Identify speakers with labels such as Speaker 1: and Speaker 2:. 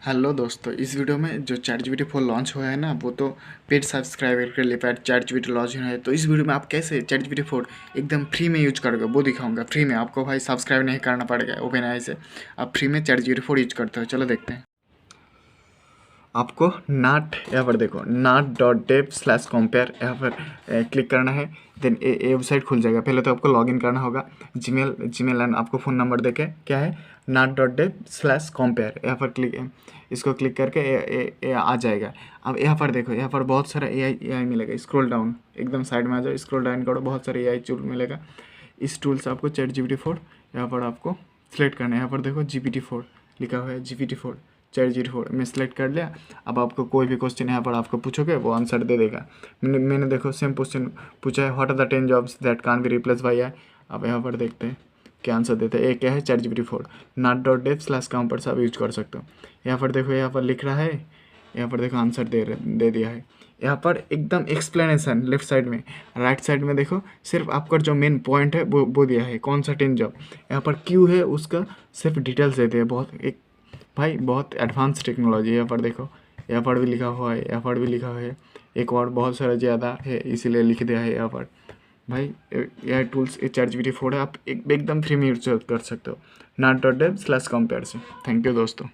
Speaker 1: Hello दोस्तों, इस video में जो ChatGPT 4 लॉन्च हुआ है ना, वो तो पेड सब्सक्राइबर के लिए पेड ChatGPT लॉन्च हुआ है। तो इस वीडियो में आप कैसे ChatGPT 4 एकदम फ्री में यूज करोगे वो दिखाऊंगा। फ्री में आपको भाई सब्सक्राइब नहीं करना पड़ेगा। OpenAI से आप फ्री में ChatGPT 4 यूज करते हो। चलो देखते हैं। आपको नाट यहाँ पर देखो nat.dev/compare यहाँ पर क्लिक करना है। देन ये वेबसाइट खुल जाएगा। पहले तो आपको लॉगिन करना होगा जीमेल एंड आपको फ़ोन नंबर देके क्या है nat.dev/compare यहाँ पर इसको क्लिक करके ये आ जाएगा। अब यहाँ पर देखो, यहाँ पर बहुत सारा AI मिलेगा। स्क्रॉल डाउन एकदम साइड में आ जाओ, स्क्रॉल डाउन करो, बहुत सारे AI टूल मिलेगा। इस टूल से आपको ChatGPT 4 यहाँ पर आपको सिलेक्ट करना है। यहाँ पर देखो GPT 4 लिखा हुआ है। GPT 4 ChatGPT 4 मैं सिलेक्ट कर लिया। अब आपको कोई भी क्वेश्चन यहाँ पर आपको पूछोगे वो आंसर दे देगा। मैंने देखो सेम क्वेश्चन पूछा है, what are the 10 jobs that can be replace by AI। अब यहाँ पर देखते हैं क्या आंसर देते हैं। एक क्या है ChatGPT 4 nat.dev/compare से आप यूज कर सकते हो। यहाँ पर देखो, यहाँ पर लिख रहा है, यहाँ पर देखो आंसर दे दिया है। यहाँ पर एकदम एक्सप्लेनेशन लेफ्ट साइड में, राइट साइड में देखो सिर्फ आपका जो मेन पॉइंट है वो दिया है, कौन सा 10 जॉब। यहाँ पर क्यू है उसका सिर्फ डिटेल्स देते हैं। बहुत एक भाई बहुत एडवांस टेक्नोलॉजी है। यहाँ पर देखो, यहाँ पर भी लिखा हुआ है, यहाँ पर भी लिखा हुआ है, एक और बहुत सारा ज़्यादा है इसीलिए लिख दिया है यहाँ पर। भाई यह टूल्स ChatGPT 4 है, आप एकदम फ्री में यूज कर सकते हो nat.dev/compare से। थैंक यू दोस्तों।